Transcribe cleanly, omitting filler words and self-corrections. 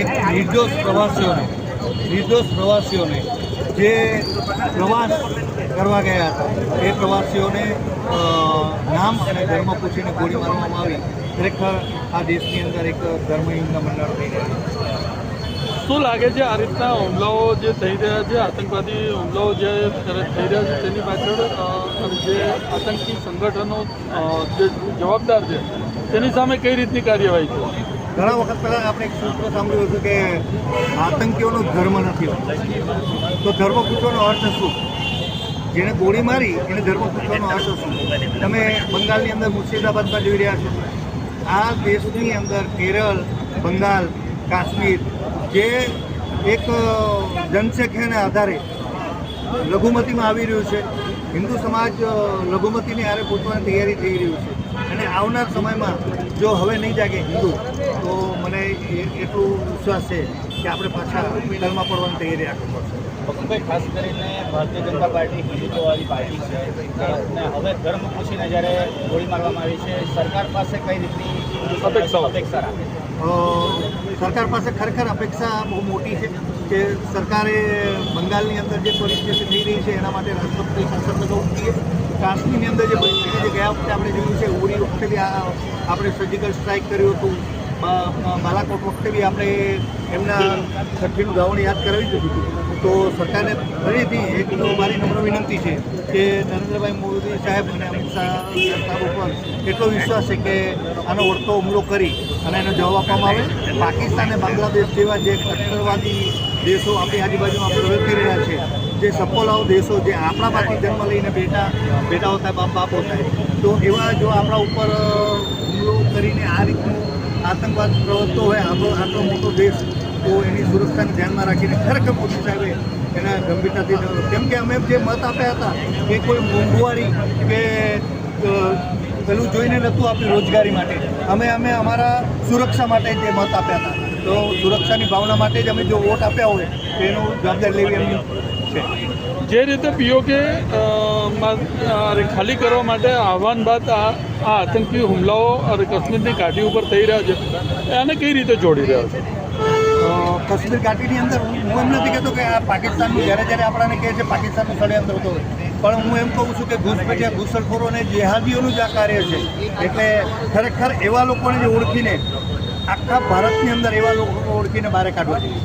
એક નિર્દોષ પ્રવાસીઓને જે પ્રવાસ કરવા ગયા હતા એ પ્રવાસીઓને નામ અને ધર્મ પૂછીને ગોળી મારવામાં આવી. ખરેખર આ દેશની અંદર એક ધર્મહિંસા મંડળ થઈ રહ્યા છે. શું લાગે છે આ રીતના હુમલાઓ જે થઈ રહ્યા છે, આતંકવાદી હુમલાઓ જે થઈ રહ્યા છે તેની પાછળ જે આતંકી સંગઠનો જે જવાબદાર છે તેની સામે કઈ રીતની કાર્યવાહી છે? ઘણા વખત પહેલાં આપણે એક સૂત્ર સાંભળ્યું હતું કે આતંકીઓનો ધર્મ નથી હોતો. તો ધર્મ પૂછવાનો અર્થ શું? જેને ગોળી મારી એને ધર્મ પૂછવાનો અર્થ શું? તમે બંગાળની અંદર મુર્શિદાબાદમાં જોઈ રહ્યા છો. આ દેશની અંદર કેરળ, બંગાળ, કાશ્મીર જે એક જનસંખ્યાના આધારે લઘુમતીમાં આવી રહ્યું છે, હિન્દુ સમાજ લઘુમતીની આરે પહોંચવાની તૈયારી થઈ રહ્યું છે. અને આવનાર સમયમાં જો હવે નહીં જાગે હિન્દુ, તો મને એટલું વિશ્વાસ છે કે આપણે પાછા દલમાં પડવાની તૈયારી રાખવી પડશે. વસુભાઈ, ખાસ કરીને ભારતીય જનતા પાર્ટી હિન્દુત્વવાદી પાર્ટી છે અને હવે ધર્મ પૂછીને જ્યારે ગોળી મારવામાં આવી છે, સરકાર પાસે કઈ રીતની અપેક્ષા રાખે? સરકાર પાસે ખરેખર અપેક્ષા બહુ મોટી છે કે સરકારે બંગાળની અંદર જે પરિસ્થિતિ થઈ રહી છે એના માટે રાષ્ટ્રપતિ સંસદને જવું જોઈએ. કાશ્મીરની અંદર જે પરિસ્થિતિ જે ગયા વખતે આપણે જોયું છે, ઉરી વખતે બી આપણે સર્જિકલ સ્ટ્રાઇક કર્યું હતું, બાલાકોટ વખતે બી આપણે એમના છઠ્ઠીનું ગાવણ યાદ કરાવી દીધું હતું. તો સરકારને ફરીથી એક મારી નમ્ર વિનંતી છે કે નરેન્દ્રભાઈ મોદી સાહેબ અને અમિત શાહ સાહેબ ઉપર એટલો વિશ્વાસ છે કે આનો વળતો હુમલો કરી અને એનો જવાબ આપવામાં આવે. પાકિસ્તાન અને બાંગ્લાદેશ જેવા જે કટ્ટરવાદી દેશો આપણી આજુબાજુમાં પ્રવર્તી રહ્યા છે, જે સફોલાઓ દેશો જે આપણામાંથી જન્મ લઈને બેટાઓ થાય, બાપો થાય, તો એવા જો આપણા ઉપર હુમલો કરીને આ રીતનું આતંકવાદ પ્રવર્તતો હોય આટલો મોટો દેશ, તો એની સુરક્ષાને ધ્યાનમાં રાખીને ખરેખર મોદી સાહેબે એના ગંભીરતાથી, કેમ કે અમે જે મત આપ્યા હતા એ કોઈ મોંઘવારી કે પેલું જોઈને નહોતું આપ્યું રોજગારી માટે, અમે અમારા સુરક્ષા માટે જે મત આપ્યા હતા. તો સુરક્ષાની ભાવના માટે જ અમે જો વોટ આપ્યા હોય તો એનું જવાબદારી લેવી એમની છે. જે રીતે પીઓકે ખાલી કરવા માટે આહવાન બાદ આ આતંકી હુમલાઓ અને કાશ્મીરની ઘાટી ઉપર થઈ રહ્યા છે, આને કઈ રીતે જોડી રહ્યા છે? કાશ્મીર ઘાટીની અંદર હું એમ નથી કહેતો કે આ પાકિસ્તાનનું જ્યારે આપણાને કહે છે પાકિસ્તાનનું ષડયંત્ર હતો, પણ હું એમ કહું છું કે ઘૂસપેઠિયા ઘૂસણખોરો અને જેહાદીઓનું જ આ કાર્ય છે. એટલે ખરેખર એવા લોકોને જે ઓળખીને આખા ભારતની અંદર એવા લોકોને ઓળખીને બહાર કાઢવા જોઈએ.